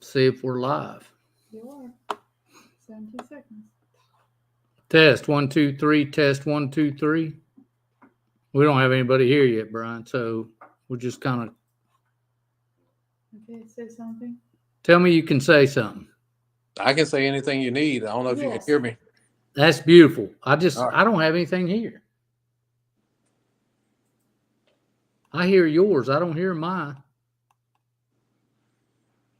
See if we're live. You are. 17 seconds. Test 1 2 3. Test 1 2 3. We don't have anybody here yet, Brian. So we'll just kind of. Okay, say something. Tell me you can say something. I can say anything you need. I don't know if you can hear me. That's beautiful. I right. don't have anything here. I hear yours. I don't hear mine.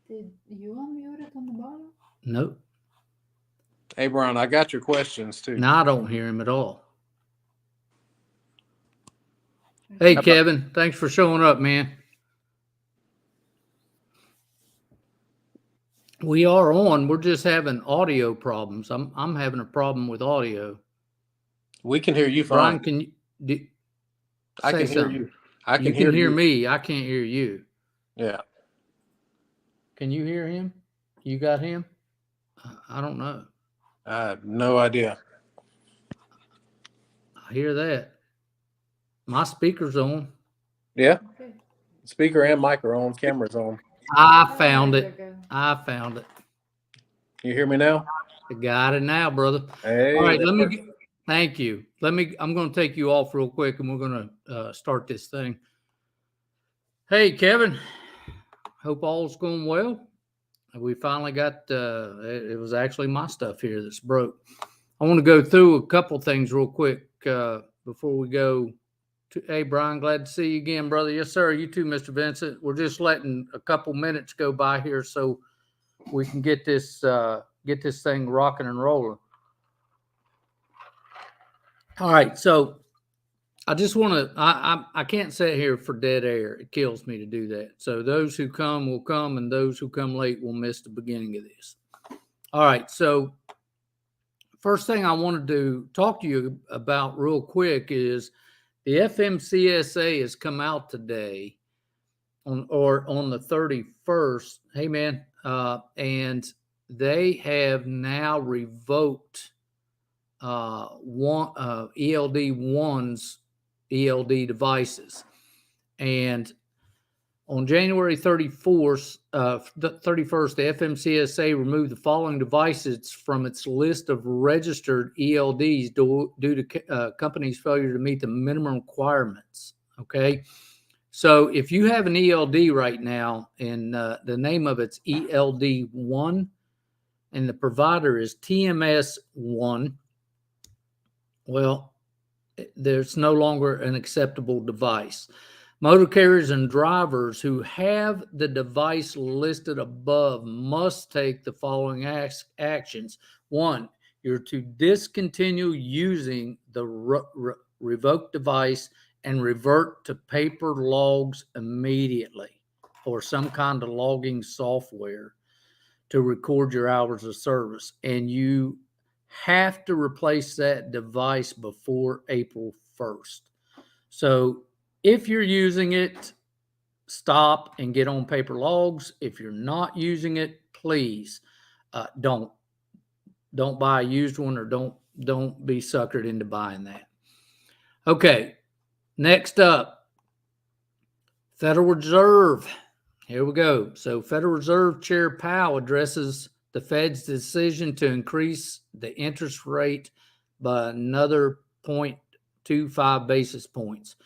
Did you unmute it on the bottom? Nope. Hey, Brian, I got your questions too. No, I don't hear him at all. Hey, Kevin, thanks for showing up, man. We are on. We're just having audio problems. I'm having a problem with audio. We can hear you Brian, fine. can you? I can hear you. I You can hear me. I can't hear you. Yeah. Can you hear him? You got him? I don't know. I have no idea. I hear that. My speaker's on. Yeah. Okay. Speaker and mic are on. Camera's on. I found it. I found it. You hear me now? I got it now, brother. Hey, all right, thank you. I'm going to take you off real quick and we're going to start this thing. Hey, Kevin. Hope all's going well. We finally got, it was actually my stuff here that's broke. I want to go through a couple things real quick before we go to, hey, Brian, glad to see you again, brother. Yes, sir. You too, Mr. Vincent. We're just letting a couple minutes go by here so we can get this thing rocking and rolling. All right. So I just want to, I can't sit here for dead air. It kills me to do that. So those who come will come and those who come late will miss the beginning of this. All right. So first thing I wanted to talk to you about real quick is the FMCSA has come out today on the 31st. Hey, man. And they have now revoked ELD1's ELD devices. And on January 31st, the FMCSA removed the following devices from its list of registered ELDs due to companies' failure to meet the minimum requirements. Okay. So if you have an ELD right now and the name of it's ELD1 and the provider is TMS1, well, there's no longer an acceptable device. Motor carriers and drivers who have the device listed above must take the following actions. One, you're to discontinue using the revoked device and revert to paper logs immediately or some kind of logging software to record your hours of service. And you have to replace that device before April 1st. So if you're using it, stop and get on paper logs. If you're not using it, please don't buy a used one or don't be suckered into buying that. Okay, next up, Federal Reserve. Here we go. So Federal Reserve Chair Powell addresses the Fed's decision to increase the interest rate by another 0.25 basis points.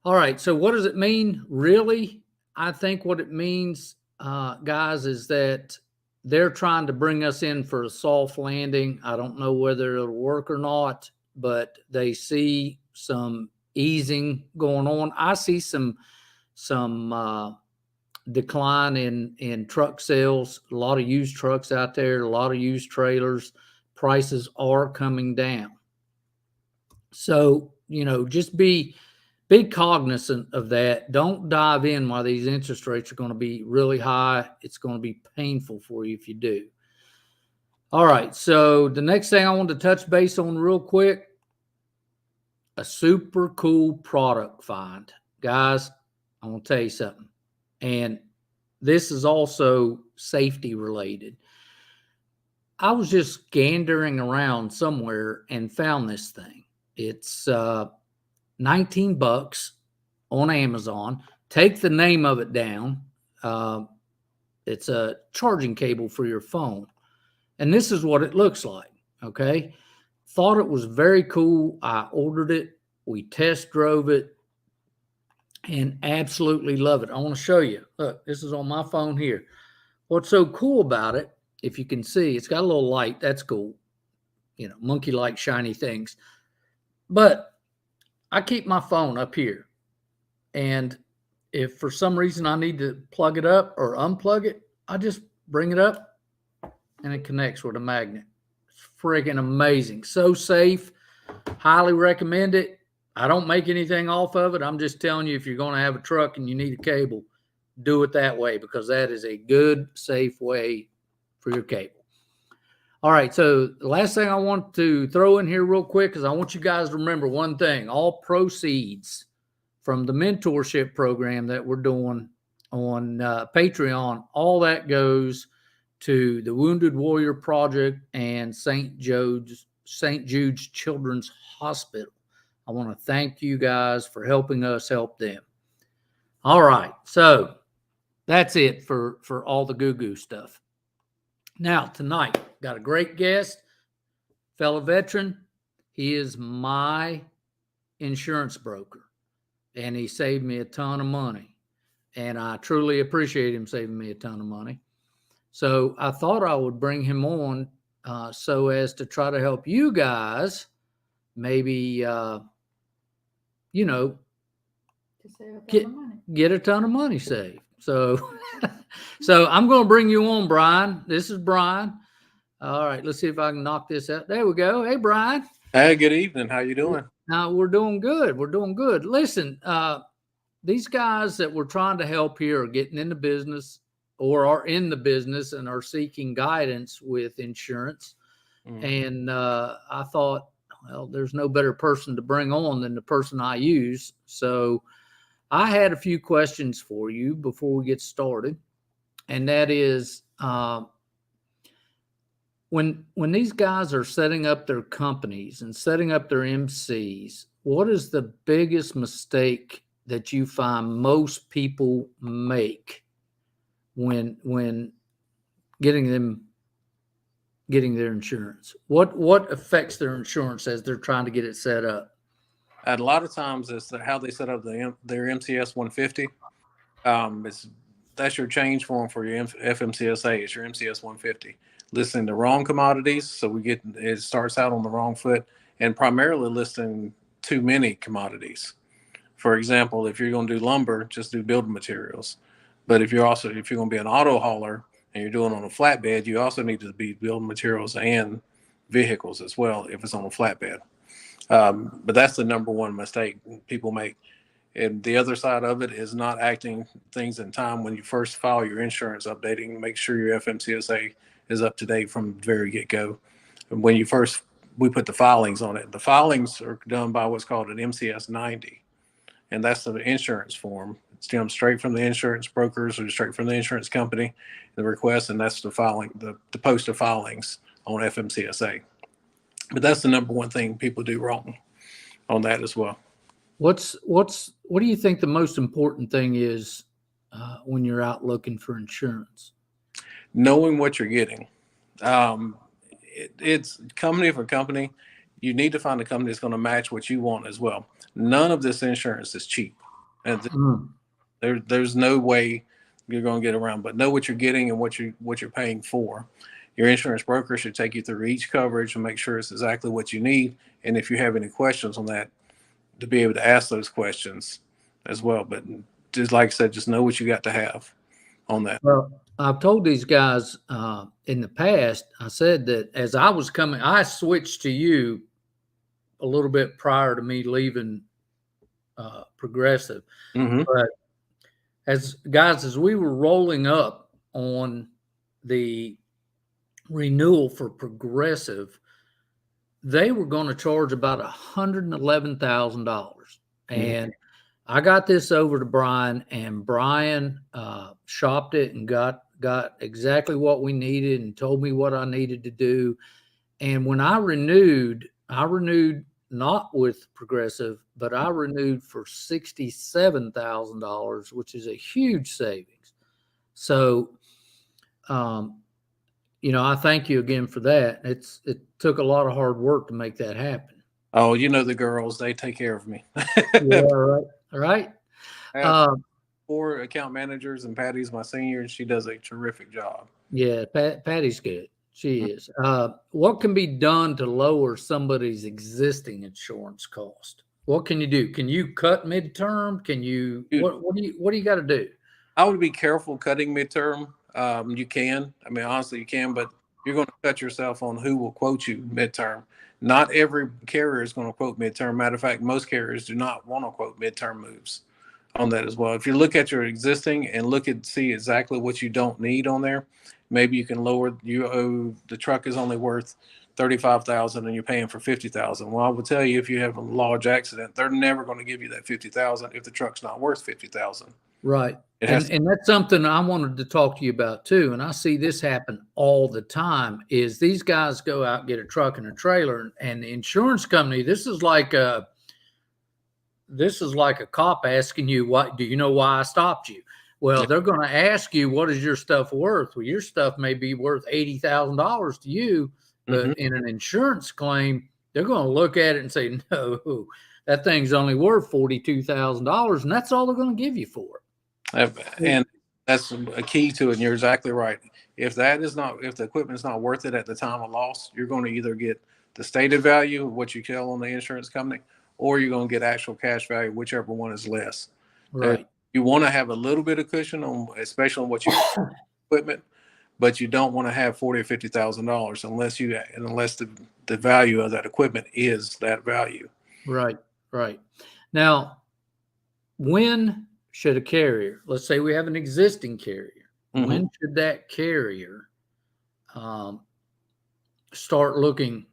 All right, so what does it mean? Really, I think what it means, guys, is that they're trying to bring us in for a soft landing. I don't know whether it'll work or not, but they see some easing going on. I see some decline in truck sales, a lot of used trucks out there, a lot of used trailers. Prices are coming down. So, just be cognizant of that. Don't dive in while these interest rates are going to be really high. It's going to be painful for you if you do. All right. So the next thing I want to touch base on real quick, a super cool product find. Guys, I want to tell you something. And this is also safety related. I was just gandering around somewhere and found this thing. It's $19 on Amazon. Take the name of it down. It's a charging cable for your phone. And this is what it looks like. Okay. Thought it was very cool. I ordered it. We test drove it and absolutely love it. I want to show you. Look, this is on my phone here. What's so cool about it, if you can see, it's got a little light. That's cool. You know, monkey-like shiny things. But I keep my phone up here. And if for some reason I need to plug it up or unplug it, I just bring it up and it connects with a magnet. It's friggin' amazing. So safe. Highly recommend it. I don't make anything off of it. I'm just telling you, if you're going to have a truck and you need a cable, do it that way, because that is a good, safe way for your cable. All right. So the last thing I want to throw in here real quick is I want you guys to remember one thing. All proceeds from the mentorship program that we're doing on Patreon, all that goes to the Wounded Warrior Project and St. Jude's Children's Hospital. I want to thank you guys for helping us help them. All right. So that's it for all the goo-goo stuff. Now, tonight, got a great guest, fellow veteran. He is my insurance broker, and he saved me a ton of money, and I truly appreciate him saving me a ton of money. So I thought I would bring him on so as to try to help you guys maybe, To save a ton get of money. get a ton of money saved. So, so I'm going to bring you on, Bryan. This is Bryan. All right, let's see if I can knock this out. There we go. Hey, Bryan. Hey, good evening. How you doing? Now we're doing good. We're doing good. Listen, these guys that we're trying to help here are getting into business or are in the business and are seeking guidance with insurance. And I thought, well, there's no better person to bring on than the person I use. So I had a few questions for you before we get started. And that is, when these guys are setting up their companies and setting up their MCs, what is the biggest mistake that you find most people make when getting their insurance? What affects their insurance as they're trying to get it set up? A lot of times it's how they set up their MCS 150. That's your change form for your FMCSA. It's your MCS 150. Listing the wrong commodities, so it starts out on the wrong foot, and primarily listing too many commodities. For example, if you're going to do lumber, just do building materials. But if you're going to be an auto hauler and you're doing on a flatbed, you also need to be building materials and vehicles as well if it's on a flatbed. But that's the number one mistake people make. And the other side of it is not acting things in time when you first file your insurance, updating, make sure your FMCSA is up to date from the very get-go. And when we put the filings on it. The filings are done by what's called an MCS 90, and that's the insurance form. It's done straight from the insurance brokers or straight from the insurance company, the request, and that's the filing, the post of filings on FMCSA. But that's the number one thing people do wrong on that as well. What do you think the most important thing is when you're out looking for insurance? Knowing what you're getting. It's company for company. You need to find a company that's going to match what you want as well. None of this insurance is cheap. And there's no way you're going to get around, but know what you're getting and what you're paying for. Your insurance broker should take you through each coverage and make sure it's exactly what you need. And if you have any questions on that, to be able to ask those questions as well. But just like I said, just know what you got to have on that. Well, I've told these guys in the past, I said that as I was coming, I switched to you a little bit prior to me leaving Progressive. Mm-hmm. But as we were rolling up on the renewal for Progressive, they were going to charge about $111,000. And I got this over to Bryan, and Bryan shopped it and got exactly what we needed and told me what I needed to do. And when I renewed not with Progressive, but I renewed for $67,000, which is a huge savings. So I thank you again for that. It took a lot of hard work to make that happen. Oh, the girls, they take care of me. Yeah, right. All right. I have 4 account managers, and Patty's my senior, and she does a terrific job. Yeah, Patty's good. She is. What can be done to lower somebody's existing insurance cost? What can you do? Can you cut midterm? Can you? Dude, what do you got to do? I would be careful cutting midterm. You can. I mean, honestly, you can, but you're going to cut yourself on who will quote you midterm. Not every carrier is going to quote midterm. Matter of fact, most carriers do not want to quote midterm moves on that as well. If you look at your existing and see exactly what you don't need on there, maybe you can lower. The truck is only worth 35,000 and you're paying for 50,000. Well, I would tell you, if you have a large accident, they're never going to give you that 50,000 if the truck's not worth 50,000. Right. And that's something I wanted to talk to you about too. And I see this happen all the time is these guys go out and get a truck and a trailer, and the insurance company, this is like a cop asking you, do you know why I stopped you? Well, they're going to ask you, what is your stuff worth? Well, your stuff may be worth $80,000 to you, but in an insurance claim, they're going to look at it and say, no, that thing's only worth $42,000, and that's all they're going to give you for it. And that's a key to it. And you're exactly right. If the equipment is not worth it at the time of loss, you're going to either get the stated value, what you tell on the insurance company, or you're going to get actual cash value, whichever one is less. Right. You want to have a little bit of cushion especially on what you equipment, but you don't want to have $40,000 or $50,000 unless the value of that equipment is that value. Right. Right. Now, when should a carrier, let's say we have an existing carrier, when should that carrier start looking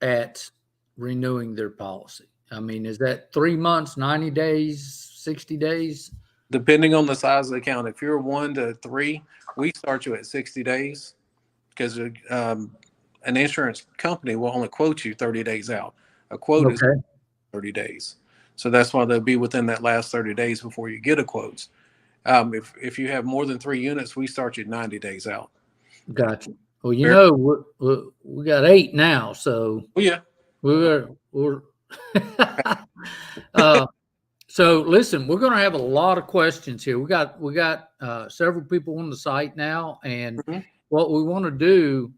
at renewing their policy? I mean, is that 3 months, 90 days, 60 days? Depending on the size of the account. If you're 1 to 3, we start you at 60 days because an insurance company will only quote you 30 days out. A quote is 30 days. So that's why they'll be within that last 30 days before you get a quote. If you have more than 3 units, we start you 90 days out. Gotcha. Well, we got 8 now, so yeah, we're so listen, we're going to have a lot of questions here. We got several people on the site now, and what we want to do,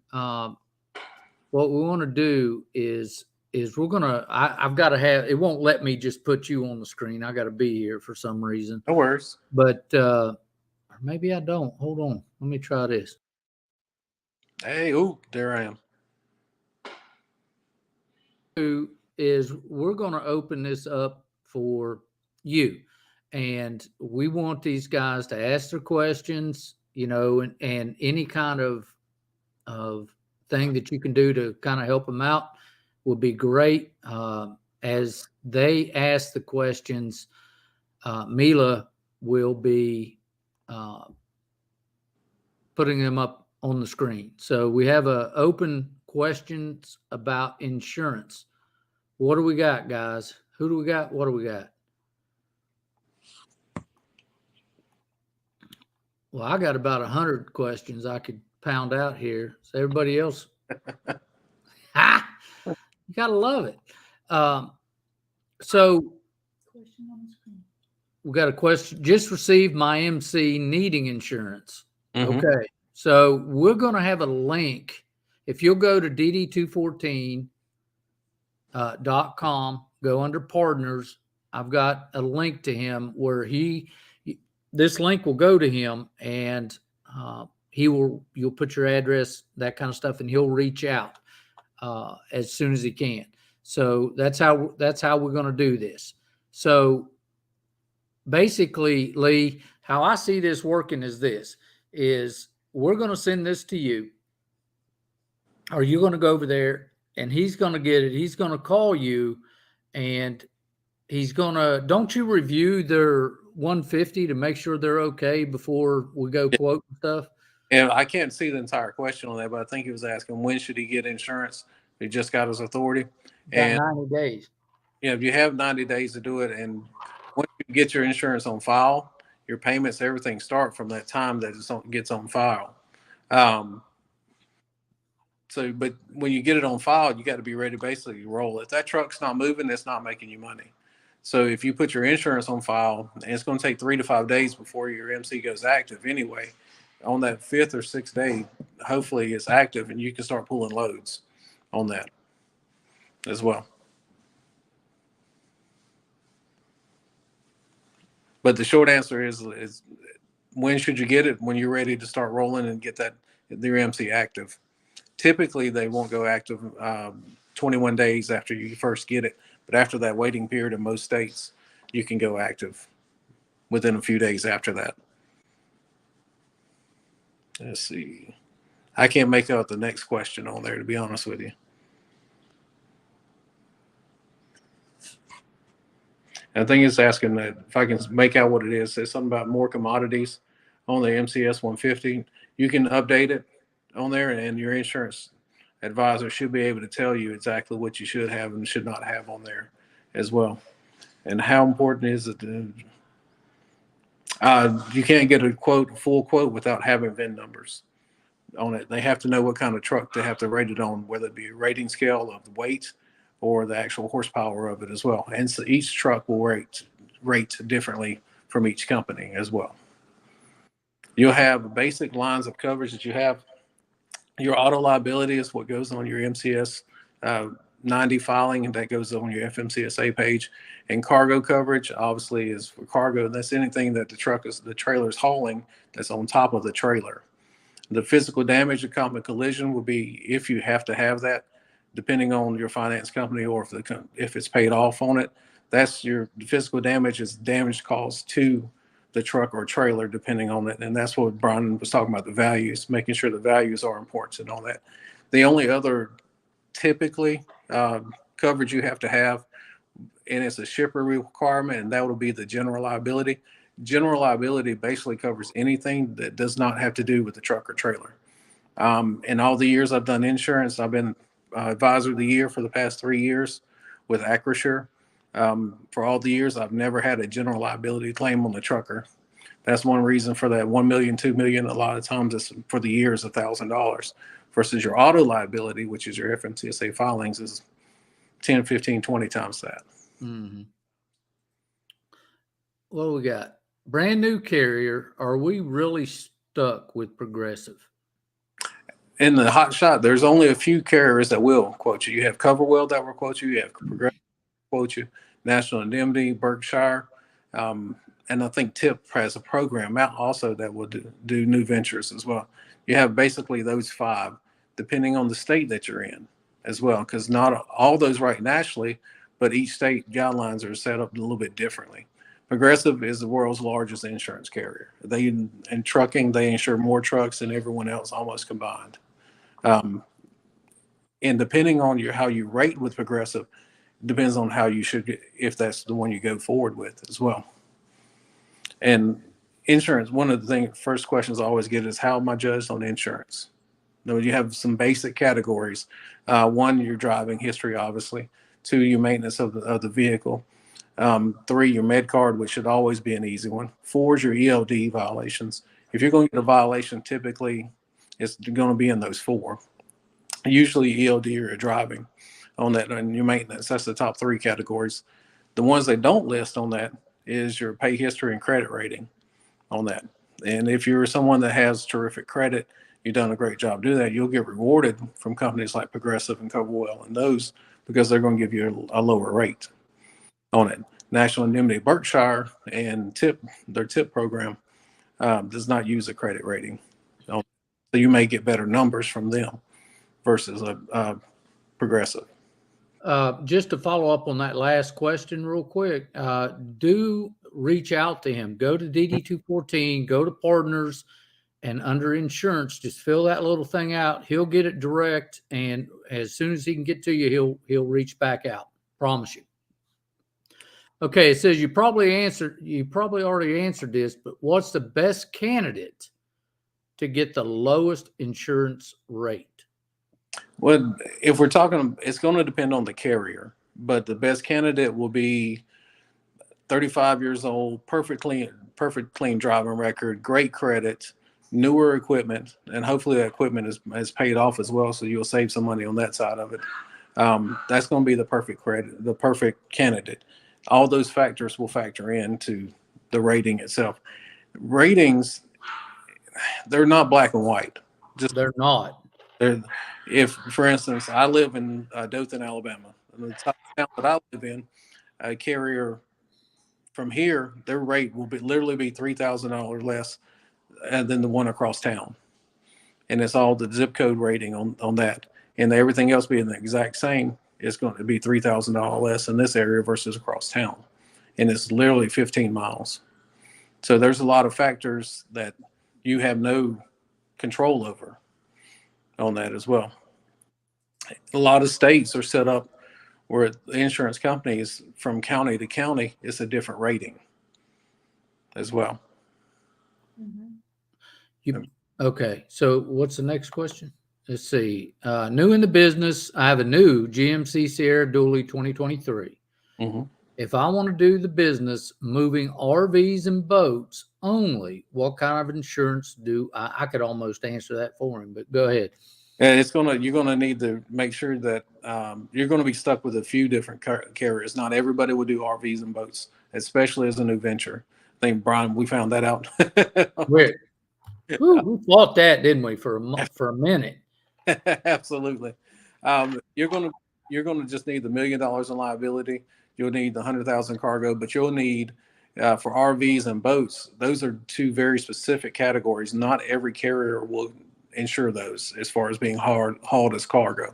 is we're going to, I've got to have, it won't let me just put you on the screen. I got to be here for some reason. No worries. But maybe I don't. Hold on. Let me try this. Hey, there I am. Is we're going to open this up for you, and we want these guys to ask their questions, and any kind of thing that you can do to kind of help them out would be great. As they ask the questions, Mila will be putting them up on the screen. So we have open questions about insurance. What do we got, guys? Who do we got? What do we got? Well, I got about 100 questions I could pound out here. So everybody else, you gotta love it. So Question on the screen. we got a question. Just received my MC needing insurance. Okay. So we're going to have a link. If you'll go to dd214.com, go under partners, I've got a link to him where this link will go to him, and you'll put your address, that kind of stuff, and he'll reach out as soon as he can. So that's how we're going to do this. So basically, Lee, how I see this working is we're going to send this to you, or you're going to go over there, and he's going to get it. He's going to call you, and he's going to, don't you review their 150 to make sure they're okay before we go quote and stuff? And I can't see the entire question on that, but I think he was asking, when should he get insurance? He just got his authority. And 90 days. Yeah, if you have 90 days to do it, and once you get your insurance on file, your payments, everything start from that time that it gets on file. Um, so, but when you get it on file, you got to be ready to basically roll. If that truck's not moving, it's not making you money. So if you put your insurance on file, and it's going to take 3 to 5 days before your MC goes active anyway, on that 5th or 6th day, hopefully it's active and you can start pulling loads on that as well. But the short answer is when should you get it? When you're ready to start rolling and get your MC active. Typically, they won't go active 21 days after you first get it. But after that waiting period in most states, you can go active within a few days after that. Let's see. I can't make out the next question on there, to be honest with you. And I think it's asking that if I can make out what it is. It's something about more commodities on the MCS 150. You can update it on there, and your insurance advisor should be able to tell you exactly what you should have and should not have on there as well. And how important is it to, you can't get a full quote without having VIN numbers on it. They have to know what kind of truck they have to rate it on, whether it be a rating scale of the weight or the actual horsepower of it as well. And so each truck will rate differently from each company as well. You'll have basic lines of coverage that you have. Your auto liability is what goes on your MCS 90 filing, and that goes on your FMCSA page. And cargo coverage obviously is for cargo. That's anything that the trailer is hauling that's on top of the trailer. The physical damage of common collision will be if you have to have that, depending on your finance company or if it's paid off on it. That's the physical damage is damage caused to the truck or trailer, depending on it. And that's what Bryan was talking about, the values, making sure the values are important and all that. The only other typically coverage you have to have, and it's a shipper requirement, and that will be the general liability. General liability basically covers anything that does not have to do with the truck or trailer. In all the years I've done insurance, I've been advisor of the year for the past 3 years with Acrisure. For all the years, I've never had a general liability claim on the trucker. That's one reason for that 1 million, 2 million. A lot of times it's for the year is $1,000 versus your auto liability, which is your FMCSA filings, is 10, 15, 20 times that. Mm-hmm. What do we got? Brand new carrier. Are we really stuck with Progressive? In the Hotshot, there's only a few carriers that will quote you. You have CoverWell that will quote you. You have Progressive quote you, National Indemnity, Berkshire, and I think TIP has a program out also that will do new ventures as well. You have basically those 5, depending on the state that you're in as well, because not all those right nationally, but each state guidelines are set up a little bit differently. Progressive is the world's largest insurance carrier. In trucking, they insure more trucks than everyone else almost combined. And depending on how you rate with Progressive, depends on how you should, if that's the one you go forward with as well. And insurance, one of the first questions I always get is, how am I judged on insurance? You have some basic categories. 1, your driving history, obviously. 2, your maintenance of the vehicle. 3, your med card, which should always be an easy one. 4 is your ELD violations. If you're going to get a violation, typically it's going to be in those 4. Usually ELD or driving on that, and your maintenance. That's the top 3 categories. The ones they don't list on that is your pay history and credit rating on that. And if you're someone that has terrific credit, you've done a great job doing that, you'll get rewarded from companies like Progressive and CoverWell and those, because they're going to give you a lower rate on it. National Indemnity, Berkshire, and their TIP program does not use a credit rating. So you may get better numbers from them versus a Progressive. Just to follow up on that last question real quick, do reach out to him. Go to DD214, go to partners, and under insurance, just fill that little thing out. He'll get it direct, and as soon as he can get to you, he'll reach back out. Promise you. Okay, it says you probably already answered this, but what's the best candidate to get the lowest insurance rate? Well, if we're talking, it's going to depend on the carrier, but the best candidate will be 35 years old, perfect clean driving record, great credit, newer equipment, and hopefully that equipment is paid off as well, so you'll save some money on that side of it. That's going to be the perfect credit, the perfect candidate. All those factors will factor into the rating itself. Ratings, they're not black and white. Just They're not. they're, if, for instance, I live in Dothan, Alabama, and the top town that I live in, a carrier from here, their rate will literally be $3,000 less than the one across town, and it's all the zip code rating on that, and everything else being the exact same. It's going to be $3,000 less in this area versus across town, and it's literally 15 miles. So there's a lot of factors that you have no control over on that as well. A lot of states are set up where the insurance companies from county to county, it's a different rating as well. Okay. So what's the next question? Let's see. New in the business. I have a new GMC Sierra Dually 2023. Mm-hmm. If I want to do the business moving RVs and boats only, what kind of insurance do I could almost answer that for him, but go ahead. And you're gonna need to make sure that you're gonna be stuck with a few different carriers. Not everybody will do RVs and boats, especially as a new venture. I think, Bryan, we found that out. We fought that, didn't we, for a minute? Absolutely. You're gonna just need the $1 million in liability. You'll need the 100,000 cargo, but you'll need for RVs and boats. Those are two very specific categories. Not every carrier will insure those as far as being hauled as cargo.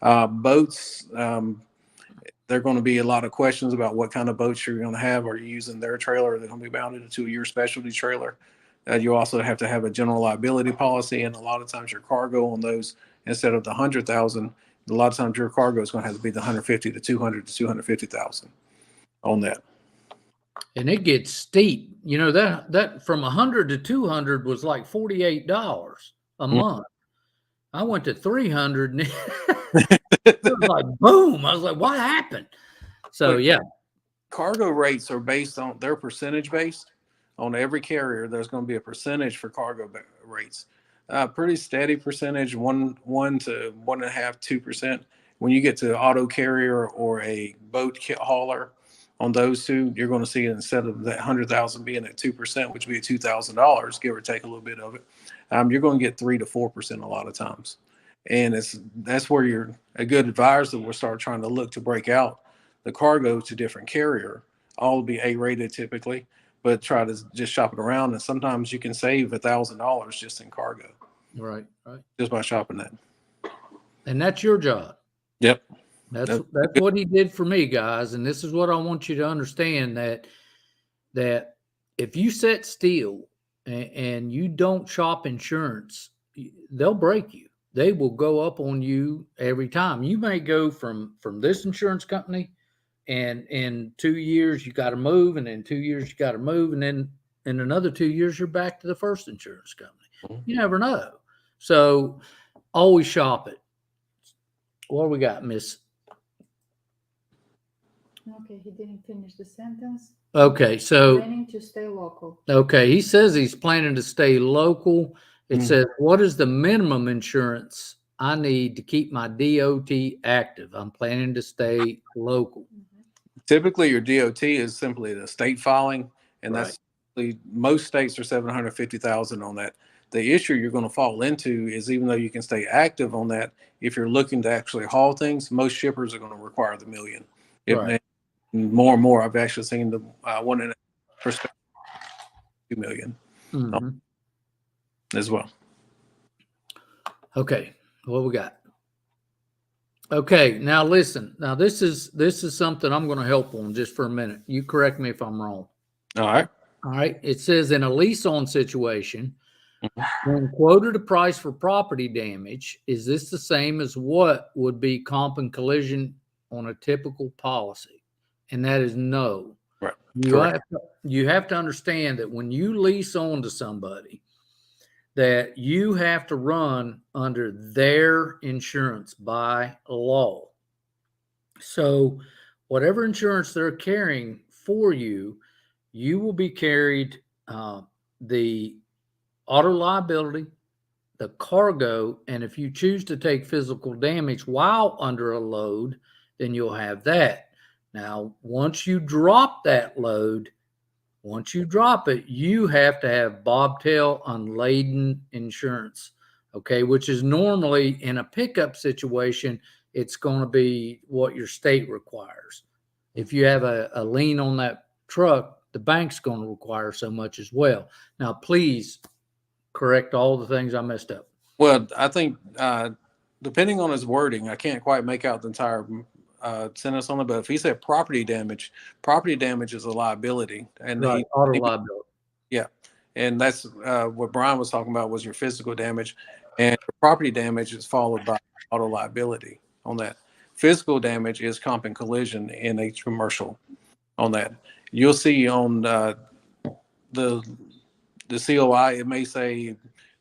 Boats, there are going to be a lot of questions about what kind of boats you're going to have. Are you using their trailer? Are they going to be mounted to your specialty trailer? You also have to have a general liability policy, and a lot of times your cargo on those, instead of the 100,000, a lot of times your cargo is going to have to be the 150 to 200 to 250,000 on that. And it gets steep. You know, that from 100 to 200 was like $48 a month. I went to 300 and it was like boom. I was like, what happened? So yeah, cargo rates are based on, they're percentage based. On every carrier, there's going to be a percentage for cargo rates. Pretty steady percentage, 1 to 1.5, 2%. When you get to auto carrier or a boat hauler, on those two, you're going to see, instead of that 100,000 being at 2%, which would be $2,000, give or take a little bit of it, you're going to get 3 to 4% a lot of times. And that's where a good advisor will start trying to look to break out the cargo to different carrier. All will be A-rated typically, but try to just shop it around. And sometimes you can save $1,000 just in cargo. Right. Just by shopping that. And that's your job. Yep. That's what he did for me, guys. And this is what I want you to understand, that if you sit still and you don't shop insurance, they'll break you. They will go up on you every time. You may go from this insurance company, and in 2 years you got to move, and in 2 years you got to move, and then in another 2 years you're back to the first insurance company. Mm-hmm. You never know. So always shop it. What do we got, Miss? Okay, he didn't finish the sentence. Okay, so Planning to stay local. okay, he says he's planning to stay local. It says, what is the minimum insurance I need to keep my DOT active? I'm planning to stay local. Typically, your DOT is simply the state filing, and Right. that's most states are 750,000 on that. The issue you're going to fall into is, even though you can stay active on that, if you're looking to actually haul things, most shippers are going to require the $1 million. Right. More and more, I've actually seen the 1.5% $2 million as well. Okay, what we got? Okay, now listen. Now this is something I'm going to help on just for a minute. You correct me if I'm wrong. All right. All right. It says, in a lease-on situation, when quoted a price for property damage, is this the same as what would be comp and collision on a typical policy? And that is no. Right. You have to understand that when you lease on to somebody, that you have to run under their insurance by law. So whatever insurance they're carrying for you, you will be carried the auto liability, the cargo, and if you choose to take physical damage while under a load, then you'll have that. Now, once you drop that load, once you drop it, you have to have bobtail unladen insurance, okay, which is normally in a pickup situation, it's going to be what your state requires. If you have a lien on that truck, the bank's going to require so much as well. Now, please correct all the things I messed up. Well, I think depending on his wording, I can't quite make out the entire sentence on it. But if he said property damage is a liability, and Right, auto liability. yeah, and that's what Bryan was talking about was your physical damage, and property damage is followed by auto liability on that. Physical damage is comp and collision in a commercial on that. You'll see on the COI, it may say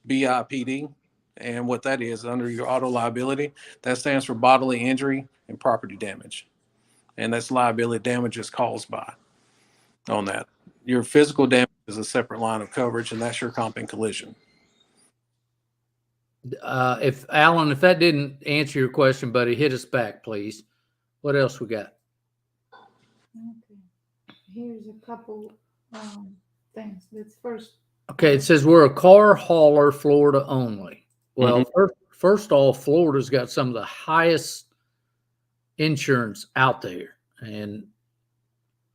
BIPD, and what that is under your auto liability, that stands for bodily injury and property damage, and that's liability damages caused by on that. Your physical damage is a separate line of coverage, and that's your comp and collision. If Alan, if that didn't answer your question, buddy, hit us back, please. What else we got? Okay. Here's a couple things. Let's first. Okay, it says we're a car hauler, Florida only. Well, first off, Florida's got some of the highest insurance out there, and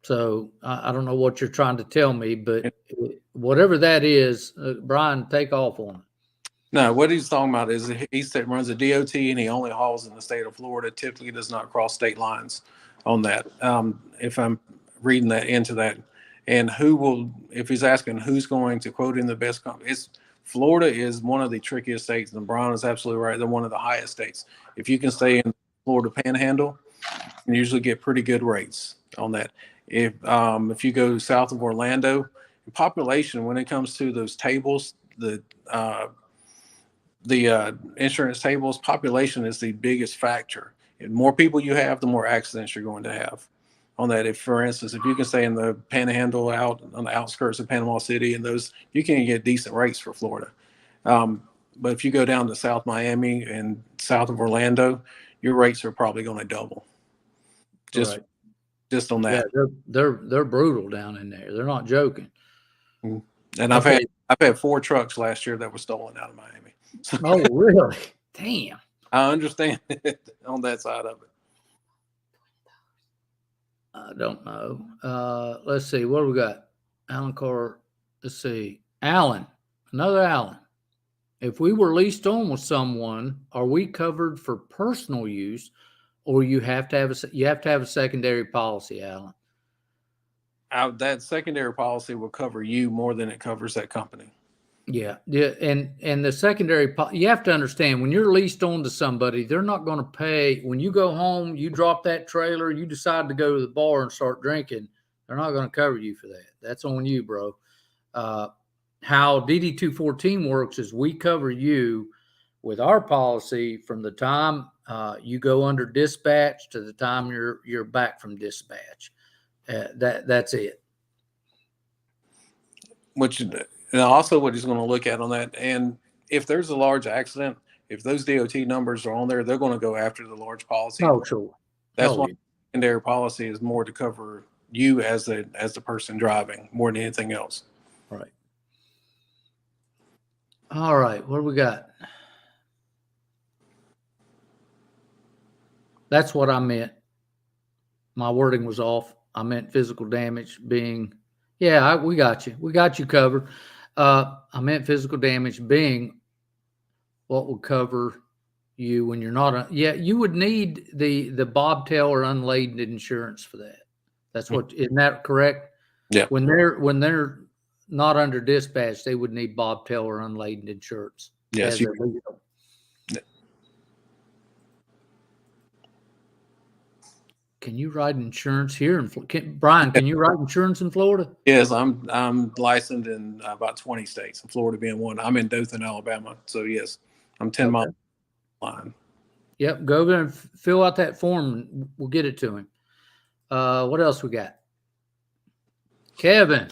so I don't know what you're trying to tell me, but whatever that is, Bryan, take off on it. No, what he's talking about is he runs a DOT and he only hauls in the state of Florida. Typically, does not cross state lines on that. If I'm reading that into that, and who will, if he's asking who's going to quote in the best company, it's Florida is one of the trickiest states, and Bryan is absolutely right. They're one of the highest states. If you can stay in Florida Panhandle, you can usually get pretty good rates on that. If you go south of Orlando, population when it comes to those tables, the insurance tables, population is the biggest factor. The more people you have, the more accidents you're going to have on that. If, for instance, if you can stay in the Panhandle out on the outskirts of Panama City and those, you can get decent rates for Florida. But if you go down to South Miami and south of Orlando, your rates are probably going to double. Just on that. Yeah, they're brutal down in there. They're not joking. And I've had 4 trucks last year that were stolen out of Miami. Oh, really? Damn. I understand it on that side of it. I don't know. Let's see. What do we got? Alan Carr. Let's see. Alan. Another Alan. If we were leased on with someone, are we covered for personal use, or you have to have a secondary policy, Alan? That secondary policy will cover you more than it covers that company. Yeah. And the secondary, you have to understand when you're leased on to somebody, they're not going to pay. When you go home, you drop that trailer, you decide to go to the bar and start drinking, they're not going to cover you for that. That's on you, bro. How DD-214 works is we cover you with our policy from the time you go under dispatch to the time you're back from dispatch. That's it. Which, and also what he's going to look at on that, and if there's a large accident, if those DOT numbers are on there, they're going to go after the large policy. Oh, sure. That's why secondary policy is more to cover you as the person driving more than anything else. Right. All right. What do we got? That's what I meant. My wording was off. I meant physical damage being, we got you. We got you covered. I meant physical damage being what would cover you when you're not you would need the bobtail or unladen insurance for that. That's what, isn't that correct? Yeah. When they're not under dispatch, they would need bobtail or unladen insurance. Yes. Can you write insurance here in Bryan? Can you write insurance in Florida? Yes, I'm licensed in about 20 states, and Florida being one. I'm in Dothan, Alabama, so yes, I'm 10 miles line. Yep, go over and fill out that form, and we'll get it to him. What else we got? Kevin,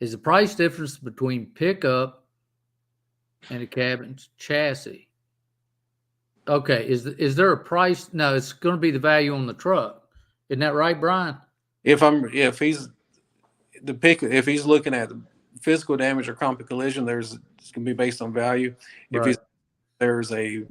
is the price difference between pickup and a cab and chassis. Okay, is there a price? No, it's going to be the value on the truck. Isn't that right, Brian? If he's looking at physical damage or comp collision, it's going to be based on value. Right. There's a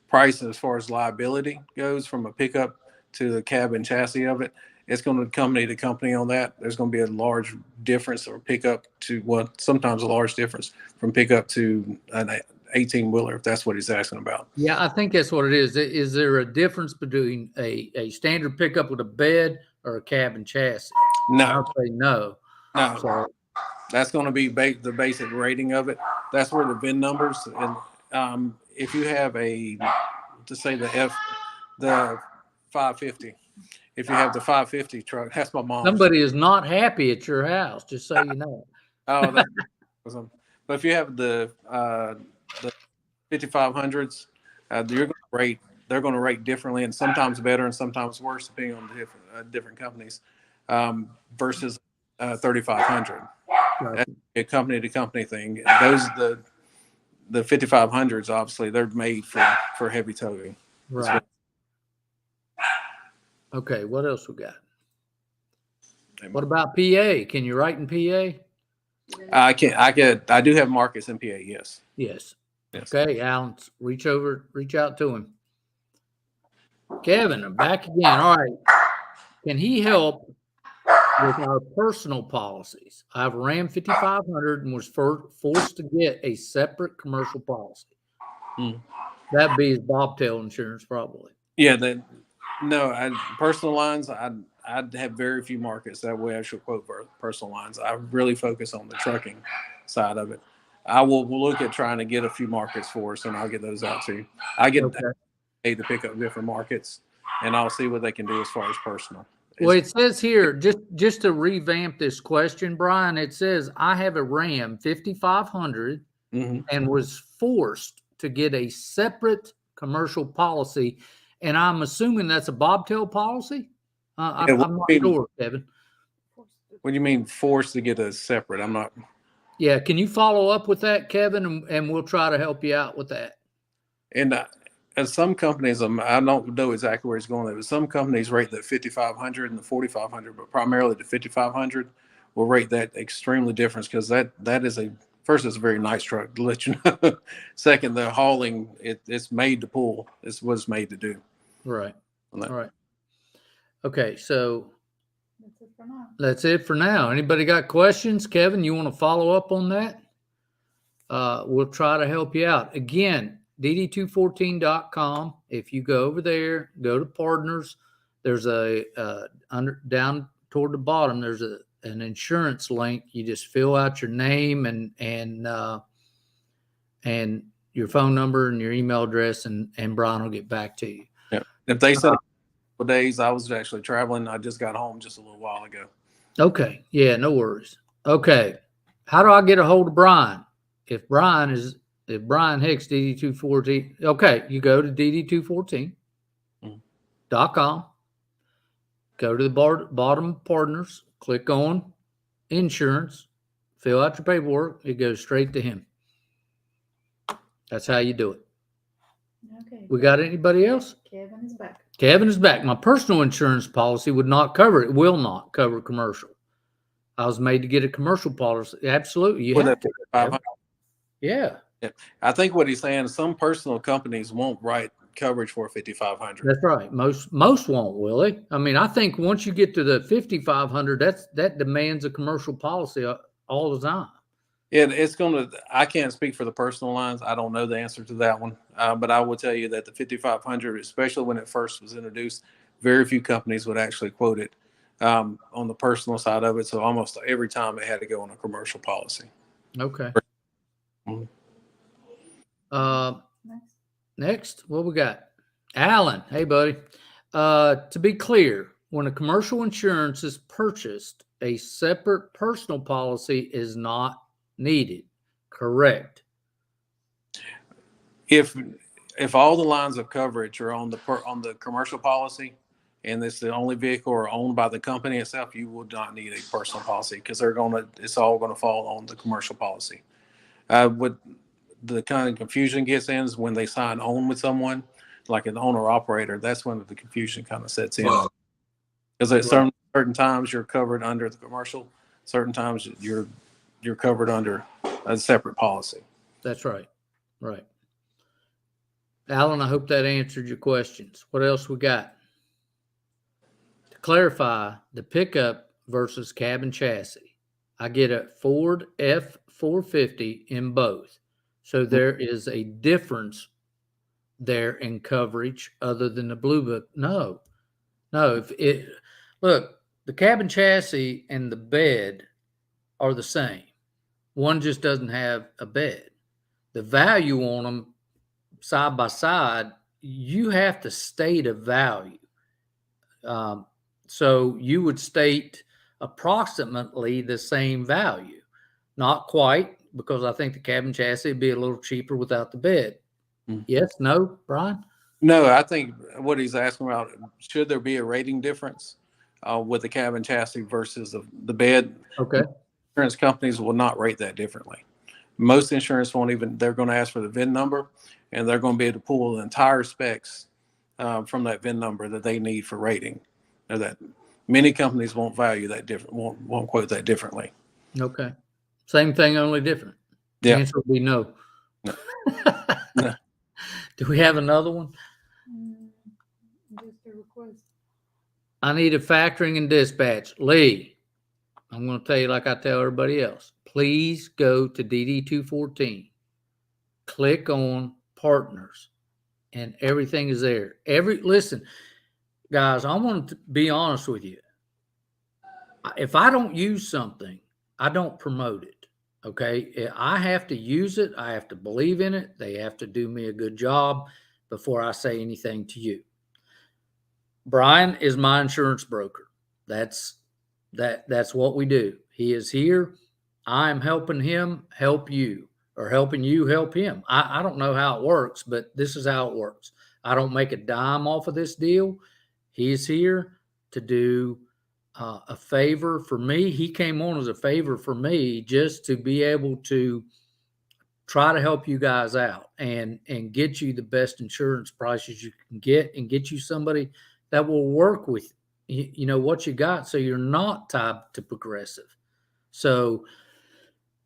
price as far as liability goes from a pickup to the cab and chassis of it. It's going to company to company on that. There's going to be a large difference or pickup to sometimes a large difference from pickup to an 18-wheeler, if that's what he's asking about. Yeah, I think that's what it is. Is there a difference between a standard pickup with a bed or a cab and chassis? No. I'll say no. No. So, that's going to be the basic rating of it. That's where the VIN numbers, and if you have the 550, if you have the 550 truck, that's my mom's. somebody is not happy at your house, just so you know. Oh, that's awesome. But if you have the 5500s, they're going to rate differently, and sometimes better and sometimes worse, depending on the different companies, versus 3500. That's a company to company thing. Those the 5500s, obviously, they're made for heavy towing. Right. Okay, what else we got? What about PA? Can you write in PA? I do have markets in PA. Yes. Yes. Okay, Alan, reach out to him. Kevin, I'm back again. All right. Can he help with our personal policies? I have a Ram 5500 and was forced to get a separate commercial policy. That'd be his bobtail insurance, probably. Yeah. Personal lines, I'd have very few markets. That way I should quote personal lines. I really focus on the trucking side of it. I will look at trying to get a few markets for us, and I'll get those out to you. I get paid to pick up different markets, and I'll see what they can do as far as personal. Well, it says here, just to revamp this question, Brian, it says, I have a Ram 5500 and was forced to get a separate commercial policy. And I'm assuming that's a bobtail policy? I'm not sure, Kevin. What do you mean forced to get a separate? I'm not. Yeah, can you follow up with that, Kevin, and we'll try to help you out with that. And some companies, I don't know exactly where it's going, but some companies rate the 5500 and the 4500, but primarily the 5500 will rate that extremely different because that is first, it's a very nice truck to let you know. Second, the hauling, it's made to pull. It's what it's made to do. Right. All right. Okay, so that's it for now. Anybody got questions? Kevin, you want to follow up on that? We'll try to help you out. Again, dd214.com. If you go over there, go to partners, there's down toward the bottom, there's an insurance link. You just fill out your name and your phone number and your email address, and Bryan will get back to you. Yeah. If they said days, I was actually traveling. I just got home just a little while ago. Okay. Yeah, no worries. Okay. How do I get a hold of Bryan? If Bryan Hicks, DD214, okay, you go to dd214.com, go to the bottom partners, click on insurance, fill out your paperwork, it goes straight to him. That's how you do it. Okay. We got anybody else? Kevin is back. Kevin is back. My personal insurance policy would not cover it. Will not cover commercial. I was made to get a commercial policy. Absolutely. You have to. Yeah. I think what he's saying is some personal companies won't write coverage for 5500. That's right. Most won't, will they? I mean, I think once you get to the 5500, that demands a commercial policy all the time. Yeah, I can't speak for the personal lines. I don't know the answer to that one. But I will tell you that the 5500, especially when it first was introduced, very few companies would actually quote it on the personal side of it. So almost every time it had to go on a commercial policy. Okay. Next, what we got? Alan. Hey, buddy. To be clear, when a commercial insurance is purchased, a separate personal policy is not needed. Correct. If all the lines of coverage are on the commercial policy, and it's the only vehicle or owned by the company itself, you would not need a personal policy because it's all going to fall on the commercial policy. the kind of confusion gets in is when they sign on with someone, like an owner operator. That's when the confusion kind of sets in. Because at certain times you're covered under the commercial, certain times you're covered under a separate policy. That's right. Right. Alan, I hope that answered your questions. What else we got? To clarify, the pickup versus cab and chassis, I get a Ford F-450 in both. So there is a difference there in coverage other than the Blue Book. No. Look, the cab and chassis and the bed are the same. One just doesn't have a bed. The value on them side by side, you have to state a value. So you would state approximately the same value. Not quite, because I think the cabin chassis would be a little cheaper without the bed. Mm-hmm. Yes, no, Brian? No, I think what he's asking about, should there be a rating difference with the cabin chassis versus the bed? Okay. Insurance companies will not rate that differently. Most insurance won't even, they're going to ask for the VIN number, and they're going to be able to pull the entire specs from that VIN number that they need for rating. Or that many companies won't value that different, won't quote that differently. Okay. Same thing, only different. Yeah. The answer will be no. No. No. Do we have another one? Just a request. I need a factoring and dispatch. Lee, I'm going to tell you like I tell everybody else. Please go to DD214. Click on partners, and everything is there. Listen, guys, I want to be honest with you. If I don't use something, I don't promote it. Okay. I have to use it. I have to believe in it. They have to do me a good job before I say anything to you. Bryan is my insurance broker. That's what we do. He is here. I'm helping him help you, or helping you help him. I don't know how it works, but this is how it works. I don't make a dime off of this deal. He's here to do a favor for me. He came on as a favor for me, just to be able to try to help you guys out and get you the best insurance prices you can get, and get you somebody that will work with you know what you got, so you're not tied to Progressive. So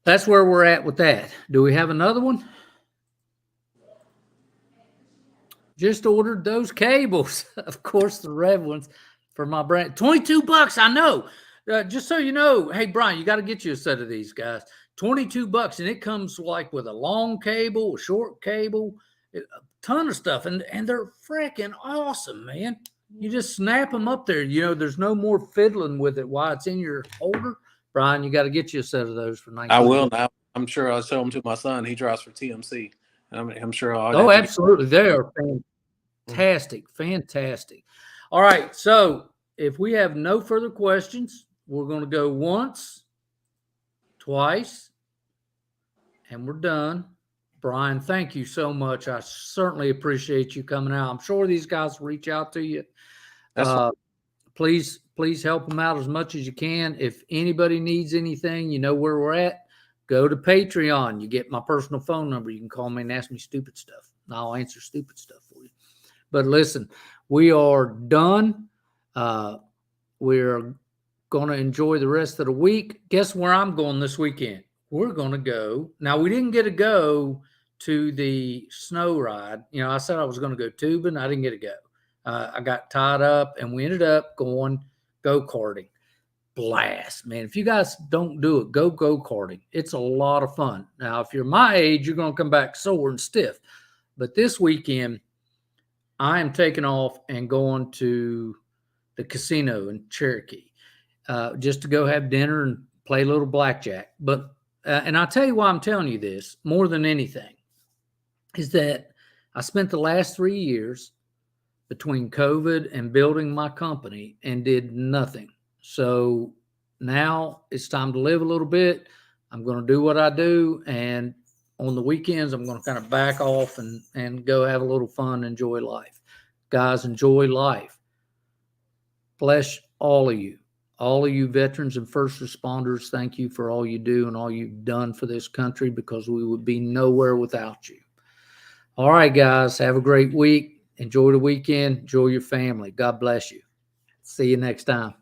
that's where we're at with that. Do we have another one? Just ordered those cables. Of course, the red ones for my brand. $22, I know. Just so you know, hey, Brian, you got to get you a set of these, guys. $22, and it comes like with a long cable, a short cable, a ton of stuff, and they're freaking awesome, man. You just snap them up there. You know, there's no more fiddling with it while it's in your holder. Brian, you got to get you a set of those for $19. I will now. I'm sure I'll show them to my son. He drives for TMC. I'm sure I'll. Oh, absolutely. They are fantastic. Fantastic. All right. So if we have no further questions, we're going to go once, twice, and we're done. Brian, thank you so much. I certainly appreciate you coming out. I'm sure these guys will reach out to you. Please help them out as much as you can. If anybody needs anything, you know where we're at. Go to Patreon. You get my personal phone number. You can call me and ask me stupid stuff. I'll answer stupid stuff for you. But listen, we are done. We're going to enjoy the rest of the week. Guess where I'm going this weekend? We're going to go. Now, we didn't get to go to the snow ride. You know, I said I was going to go tubing. I didn't get to go. I got tied up, and we ended up going go-karting. Blast, man. If you guys don't do it, go go-karting. It's a lot of fun. Now, if you're my age, you're going to come back sore and stiff. But this weekend, I am taking off and going to the casino in Cherokee just to go have dinner and play a little blackjack. But and I'll tell you why I'm telling you this more than anything is that I spent the last 3 years between COVID and building my company and did nothing. So now it's time to live a little bit. I'm going to do what I do. And on the weekends, I'm going to kind of back off and go have a little fun, enjoy life. Guys, enjoy life. Bless all of you. all of you veterans and first responders, thank you for all you do and all you've done for this country, because we would be nowhere without you. All right, guys, have a great week. Enjoy the weekend. Enjoy your family. God bless you. See you next time.